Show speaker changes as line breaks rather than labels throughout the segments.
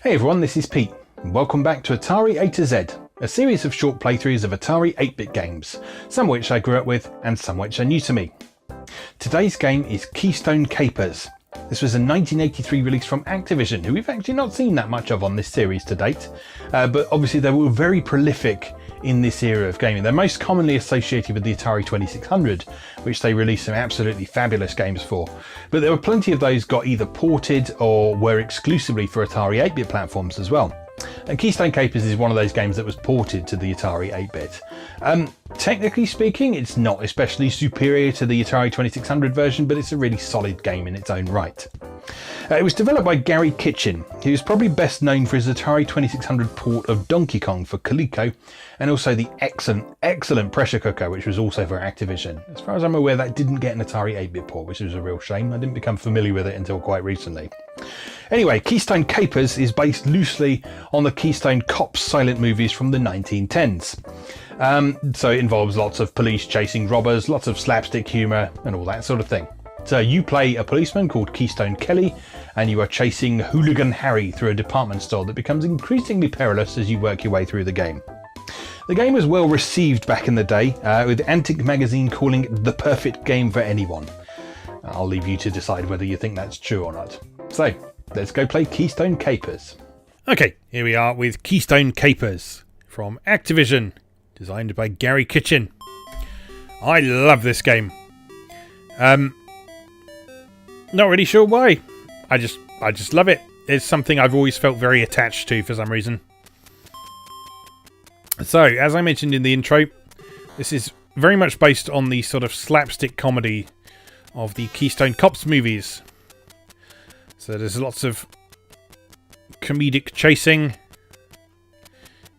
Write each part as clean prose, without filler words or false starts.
Hey everyone, this is Pete, and welcome back to Atari A to Z, a series of short playthroughs of Atari 8-bit games, some which I grew up with and some which are new to me. Today's game is Keystone Kapers. This was a 1983 release from Activision, who we've actually not seen that much of on this series to date, but obviously they were very prolific in this era of gaming. They're most commonly associated with the Atari 2600, which they released some absolutely fabulous games for. But there were plenty of those got either ported or were exclusively for Atari 8-bit platforms as well. And Keystone Kapers is one of those games that was ported to the Atari 8-bit. Technically speaking, it's not especially superior to the Atari 2600 version, but it's a really solid game in its own right. It was developed by Garry Kitchen, who's probably best known for his Atari 2600 port of Donkey Kong for Coleco, and also the excellent Pressure Cooker, which was also for Activision. As far as I'm aware, that didn't get an Atari 8-bit port, which was a real shame. I didn't become familiar with it until quite recently. Anyway, Keystone Kapers is based loosely on the Keystone Cops silent movies from the 1910s. So it involves lots of police chasing robbers, lots of slapstick humour and all that sort of thing. So you play a policeman called Keystone Kelly, and you are chasing Hooligan Harry through a department store that becomes increasingly perilous as you work your way through the game. The game was well received back in the day, with Antic magazine calling it the perfect game for anyone. I'll leave you to decide whether you think that's true or not. So, let's go play Keystone Kapers. Okay, here we are with Keystone Kapers from Activision, designed by Garry Kitchen. I love this game. Not really sure why. I just love it. It's something I've always felt very attached to for some reason. So, as I mentioned in the intro, this is very much based on the sort of slapstick comedy of the Keystone Cops movies. So there's lots of comedic chasing,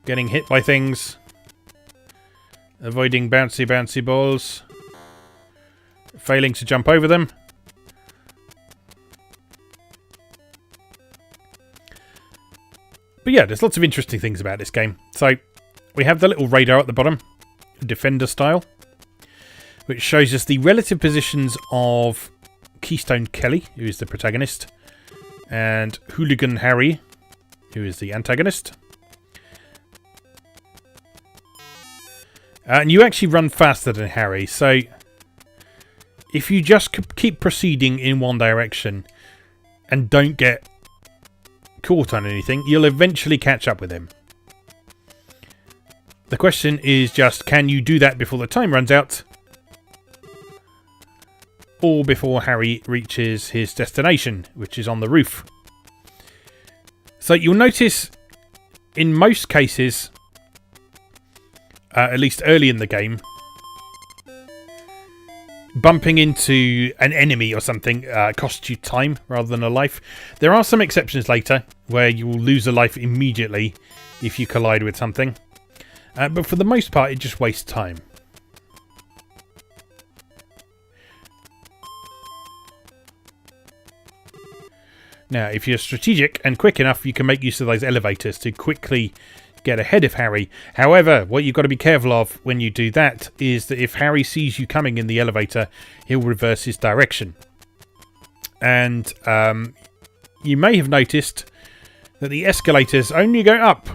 getting hit by things, avoiding bouncy balls, failing to jump over them. But yeah, there's lots of interesting things about this game. So we have the little radar at the bottom, Defender style, which shows us the relative positions of Keystone Kelly, who is the protagonist, and Hooligan Harry, who is the antagonist. And you actually run faster than Harry, so if you just keep proceeding in one direction and don't get caught on anything, you'll eventually catch up with him. The question is just, can you do that before the time runs out, or before Harry reaches his destination, which is on the roof? So you'll notice in most cases, at least early in the game, bumping into an enemy or something costs you time rather than a life. There are some exceptions later where you will lose a life immediately if you collide with something. But for the most part, it just wastes time. Now, if you're strategic and quick enough, you can make use of those elevators to quickly get ahead of Harry. However, what you've got to be careful of when you do that is that if Harry sees you coming in the elevator, he'll reverse his direction. And you may have noticed that the escalators only go up.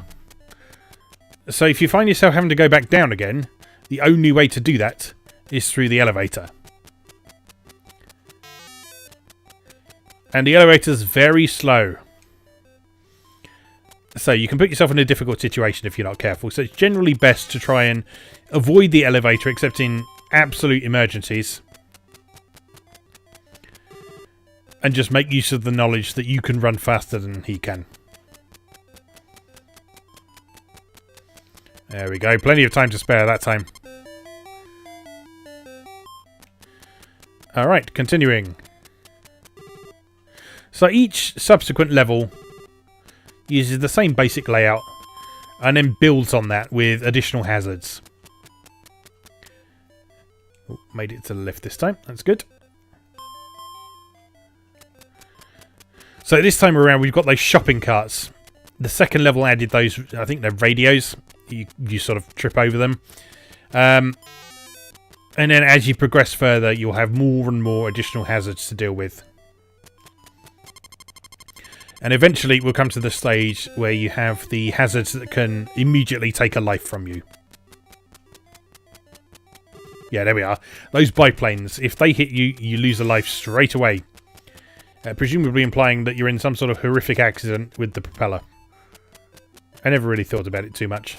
So if you find yourself having to go back down again, the only way to do that is through the elevator. And the elevator's very slow. So you can put yourself in a difficult situation if you're not careful. So it's generally best to try and avoid the elevator except in absolute emergencies. And just make use of the knowledge that you can run faster than he can. There we go. Plenty of time to spare that time. Alright, continuing. So each subsequent level uses the same basic layout and then builds on that with additional hazards. Oh, made it to the left this time. That's good. So this time around we've got those shopping carts. The second level added those, I think they're radios. You sort of trip over them. And then as you progress further, you'll have more and more additional hazards to deal with. And eventually we'll come to the stage where you have the hazards that can immediately take a life from you. Yeah, there we are. Those biplanes, if they hit you, you lose a life straight away. Presumably implying that you're in some sort of horrific accident with the propeller. I never really thought about it too much.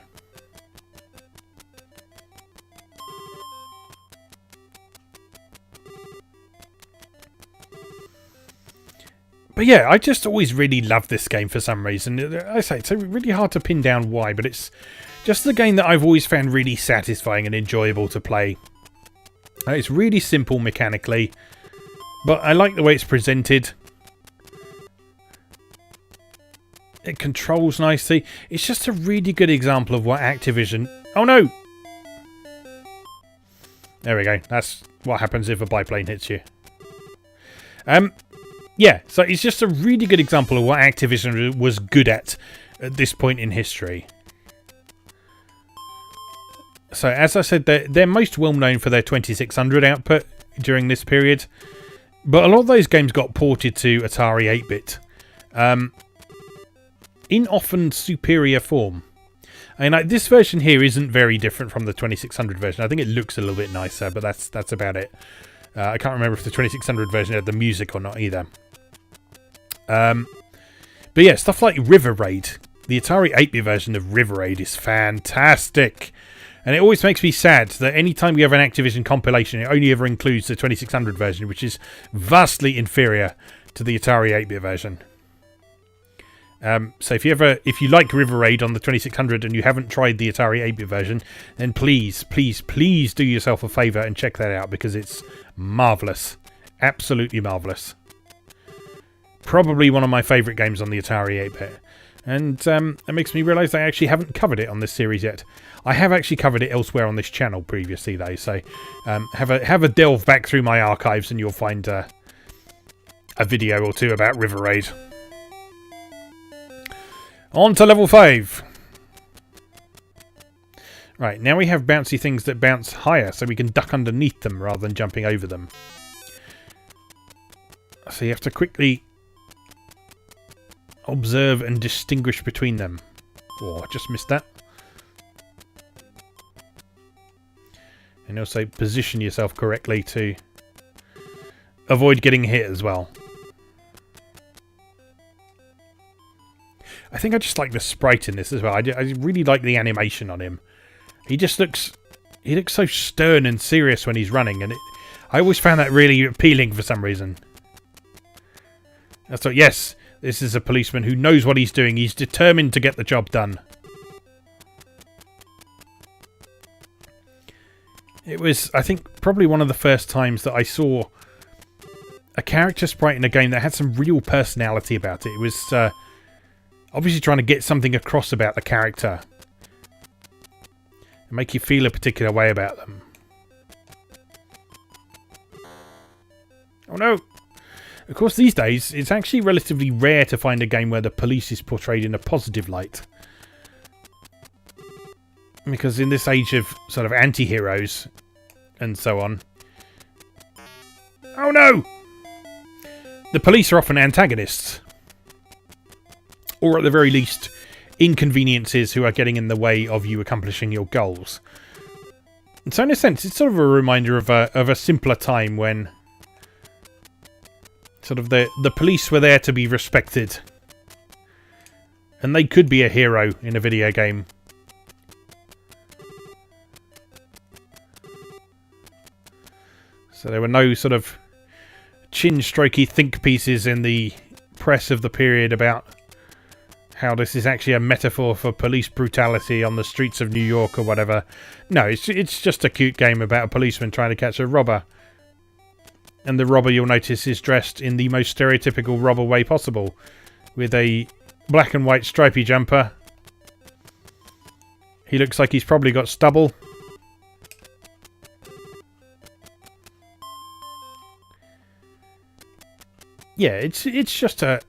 But yeah, I just always really loved this game for some reason. I say it's really hard to pin down why, but it's just the game that I've always found really satisfying and enjoyable to play. It's really simple mechanically, but I like the way it's presented. It controls nicely. It's just a really good example of what Activision... Oh no! There we go. That's what happens if a biplane hits you. Yeah, so it's just a really good example of what Activision was good at this point in history. So, as I said, they're most well known for their 2600 output during this period. But a lot of those games got ported to Atari 8-bit. In often superior form. And this version here isn't very different from the 2600 version. I think it looks a little bit nicer, but that's about it. I can't remember if the 2600 version had the music or not either. But yeah, stuff like River Raid. The Atari 8-bit version of River Raid is fantastic. And it always makes me sad that any time you have an Activision compilation, it only ever includes the 2600 version, which is vastly inferior to the Atari 8-bit version. So if you like River Raid on the 2600 and you haven't tried the Atari 8-bit version, then please do yourself a favour and check that out, because it's marvellous. Absolutely marvellous. Probably one of my favourite games on the Atari 8-bit. And it makes me realise I actually haven't covered it on this series yet. I have actually covered it elsewhere on this channel previously though, so have a delve back through my archives and you'll find a video or two about River Raid. On to level 5. Right, now we have bouncy things that bounce higher, so we can duck underneath them rather than jumping over them. So you have to quickly observe and distinguish between them. Oh, I just missed that. And also position yourself correctly to avoid getting hit as well. I think I just like the sprite in this as well. I really like the animation on him. He looks so stern and serious when he's running, and I always found that really appealing for some reason. I thought, yes, this is a policeman who knows what he's doing. He's determined to get the job done. It was, I think, probably one of the first times that I saw a character sprite in a game that had some real personality about it. It was obviously trying to get something across about the character and make you feel a particular way about them. Oh no! Of course, these days, it's actually relatively rare to find a game where the police is portrayed in a positive light. Because in this age of sort of anti-heroes and so on... Oh no! The police are often antagonists. Or at the very least, inconveniences who are getting in the way of you accomplishing your goals. And so in a sense, it's sort of a reminder of a simpler time when sort of the police were there to be respected. And they could be a hero in a video game. So there were no sort of chin-strokey think pieces in the press of the period about how this is actually a metaphor for police brutality on the streets of New York or whatever. No, it's just a cute game about a policeman trying to catch a robber. And the robber, you'll notice, is dressed in the most stereotypical robber way possible. With a black and white stripy jumper. He looks like he's probably got stubble. Yeah, it's just the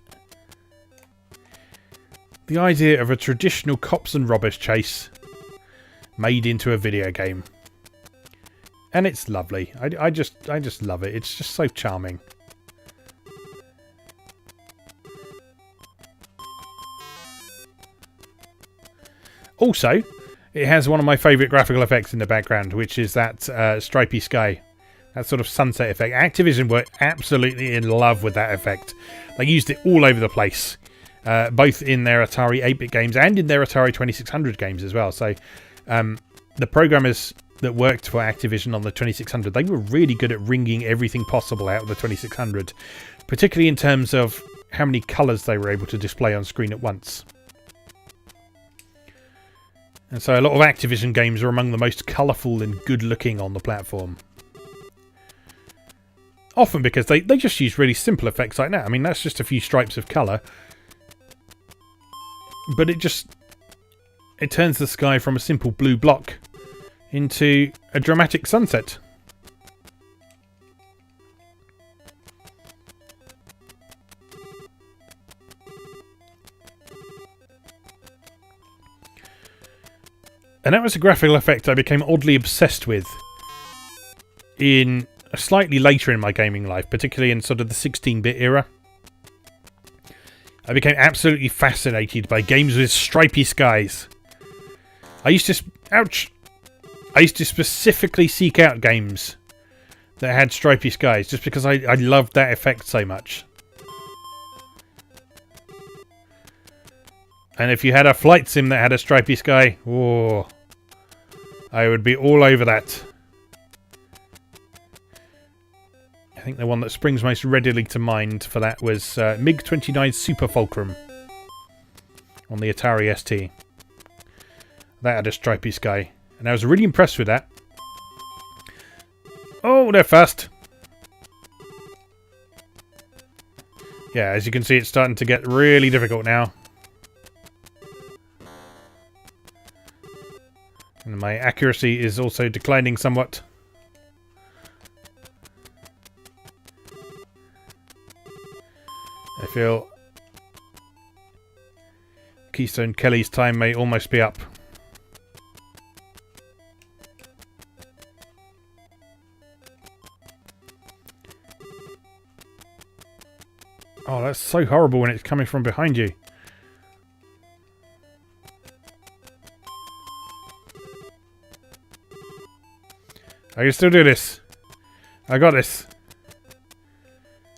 idea of a traditional cops and robbers chase made into a video game. And it's lovely. I just love it. It's just so charming. Also, it has one of my favourite graphical effects in the background, which is that stripy sky. That sort of sunset effect. Activision were absolutely in love with that effect. They used it all over the place. Both in their Atari 8-bit games and in their Atari 2600 games as well. So the programmers that worked for Activision on the 2600, they were really good at wringing everything possible out of the 2600. Particularly in terms of how many colours they were able to display on screen at once. And so a lot of Activision games are among the most colourful and good looking on the platform. Often because they just use really simple effects like that. I mean, that's just a few stripes of colour. But it turns the sky from a simple blue block into a dramatic sunset. And that was a graphical effect I became oddly obsessed with in slightly later in my gaming life, particularly in sort of the 16-bit era. I became absolutely fascinated by games with stripy skies. I used to specifically seek out games that had stripy skies just because I loved that effect so much. And if you had a flight sim that had a stripy sky, oh, I would be all over that. I think the one that springs most readily to mind for that was MiG-29 Super Fulcrum on the Atari ST. That had a stripy sky, and I was really impressed with that. Oh, they're fast. Yeah, as you can see, it's starting to get really difficult now. And my accuracy is also declining somewhat. I feel Keystone Kelly's time may almost be up. Oh, that's so horrible when it's coming from behind you. I can still do this. I got this.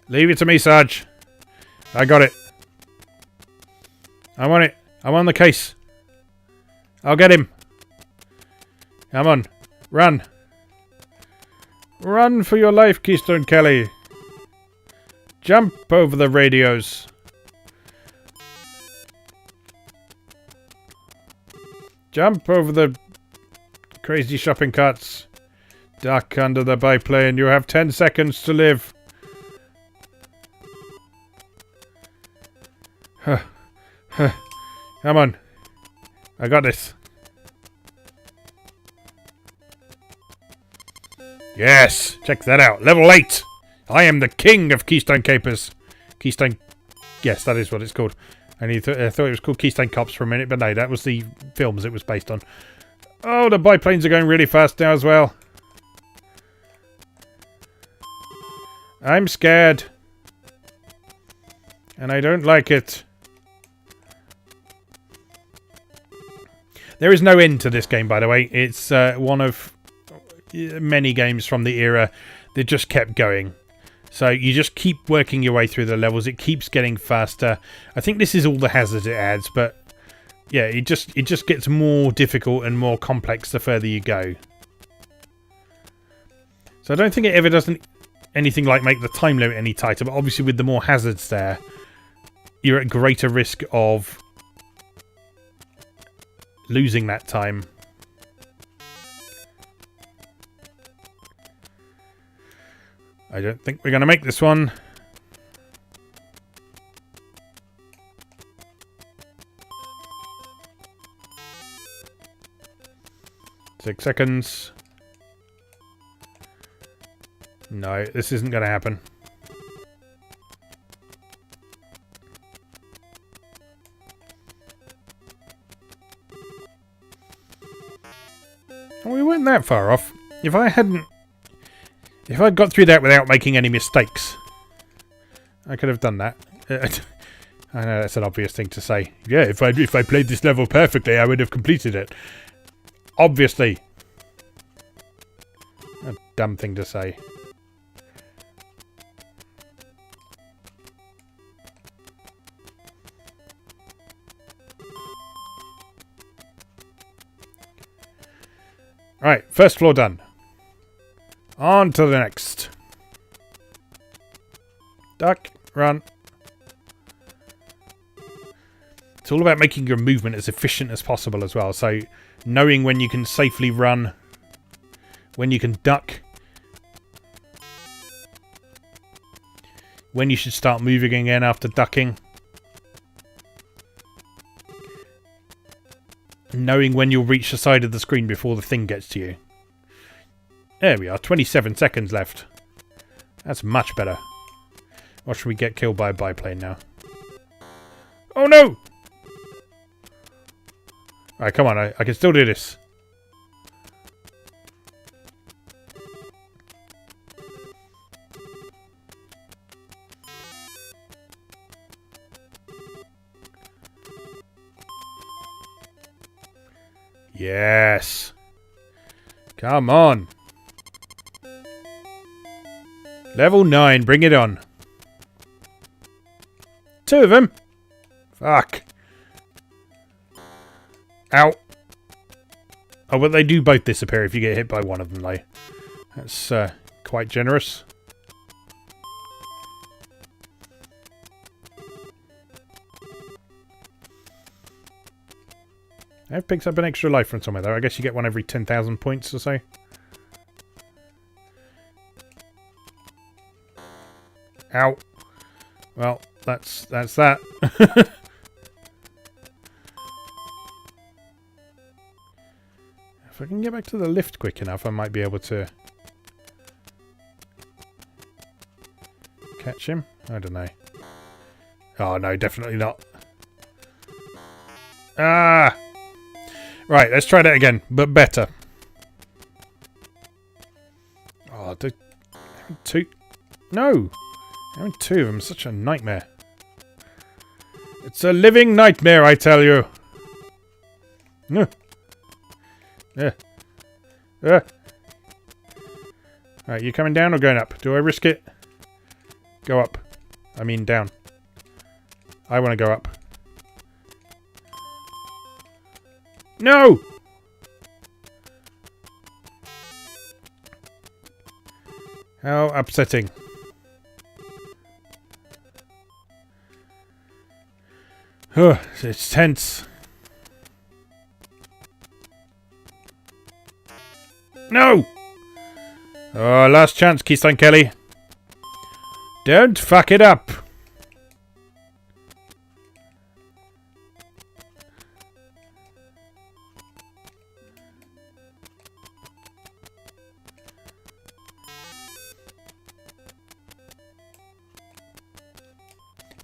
Leave it to me, Sarge. I got it. I'm on it. I'm on the case. I'll get him. Come on. Run. Run for your life, Keystone Kelly. Jump over the radios. Jump over the crazy shopping carts. Duck under the biplane. You have 10 seconds to live. Come on. I got this. Yes! Check that out. Level 8! I am the king of Keystone Kapers. Keystone... Yes, that is what it's called. I thought it was called Keystone Cops for a minute, but no, that was the films it was based on. Oh, the biplanes are going really fast now as well. I'm scared. And I don't like it. There is no end to this game, by the way. It's one of many games from the era that just kept going. So you just keep working your way through the levels. It keeps getting faster. I think this is all the hazards it adds, but yeah, it just gets more difficult and more complex the further you go. So I don't think it ever does anything like make the time limit any tighter, but obviously with the more hazards there, you're at greater risk of losing that time. I don't think we're going to make this one. Six seconds. No, this isn't going to happen. We weren't that far off. If I'd got through that without making any mistakes, I could have done that. I know that's an obvious thing to say. Yeah, if I played this level perfectly, I would have completed it. Obviously. A dumb thing to say. Right, first floor done. On to the next. Duck, run. It's all about making your movement as efficient as possible as well. So, knowing when you can safely run, when you can duck, when you should start moving again after ducking, knowing when you'll reach the side of the screen before the thing gets to you. There we are, 27 seconds left. That's much better. Or should we get killed by a biplane now? Oh no! Alright, come on, I can still do this. Yes! Come on! Level 9, bring it on. 2 of them? Fuck. Ow. Oh, but they do both disappear if you get hit by one of them, though. That's quite generous. I've picked up an extra life from somewhere, though. I guess you get one every 10,000 points or so. Ow. Well, that's that. If I can get back to the lift quick enough, I might be able to catch him. I don't know. Oh, no, definitely not. Ah! Right, let's try that again, but better. Oh, two. No! Having 2 of them is such a nightmare. It's a living nightmare, I tell you. Yeah. Alright, you coming down or going up? Do I risk it? Go up. I mean down. I want to go up. No! How upsetting. It's tense. No! Oh, last chance, Keystone Kelly. Don't fuck it up.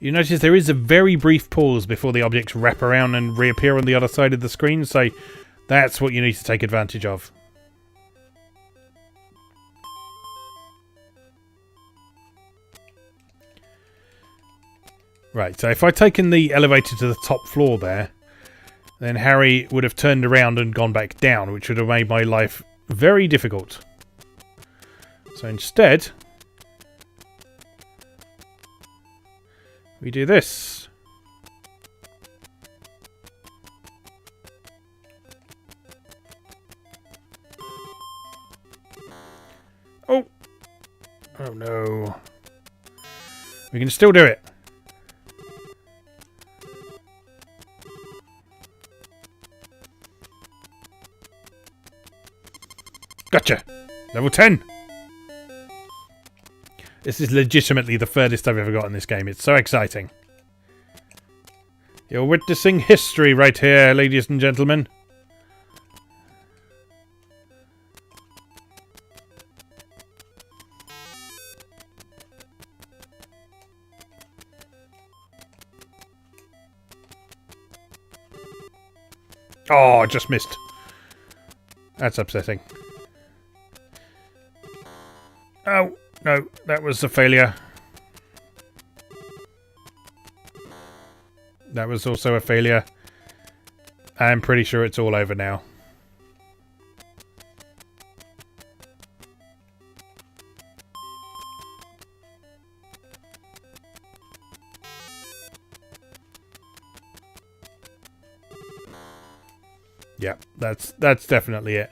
You notice there is a very brief pause before the objects wrap around and reappear on the other side of the screen, so that's what you need to take advantage of. Right, so if I'd taken the elevator to the top floor there, then Harry would have turned around and gone back down, which would have made my life very difficult. So instead, we do this. Oh! Oh no. We can still do it. Gotcha! Level 10! This is legitimately the furthest I've ever got in this game. It's so exciting. You're witnessing history right here, ladies and gentlemen. Oh, I just missed. That's upsetting. Oh, no, that was a failure. That was also a failure. I'm pretty sure it's all over now. Yeah, that's definitely it.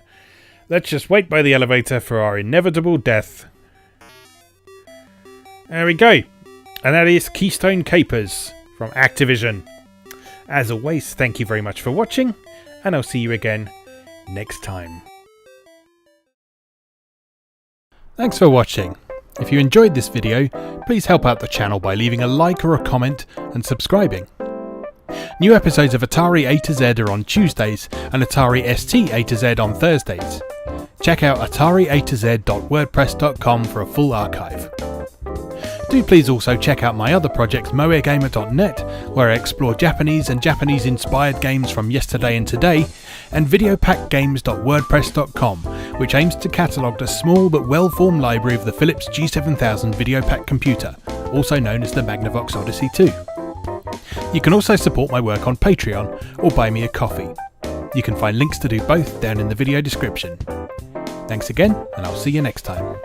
Let's just wait by the elevator for our inevitable death. There we go. And that is Keystone Kapers from Activision. As always, thank you very much for watching, and I'll see you again next time. Thanks for watching. If you enjoyed this video, please help out the channel by leaving a like or a comment and subscribing. New episodes of Atari A to Z are on Tuesdays and Atari ST A to Z on Thursdays. Check out atariatoz.wordpress.com for a full archive. Do please also check out my other projects moegamer.net, where I explore Japanese and Japanese-inspired games from yesterday and today, and videopackgames.wordpress.com, which aims to catalogue the small but well-formed library of the Philips G7000 Videopack computer, also known as the Magnavox Odyssey 2. You can also support my work on Patreon or buy me a coffee. You can find links to do both down in the video description. Thanks again, and I'll see you next time.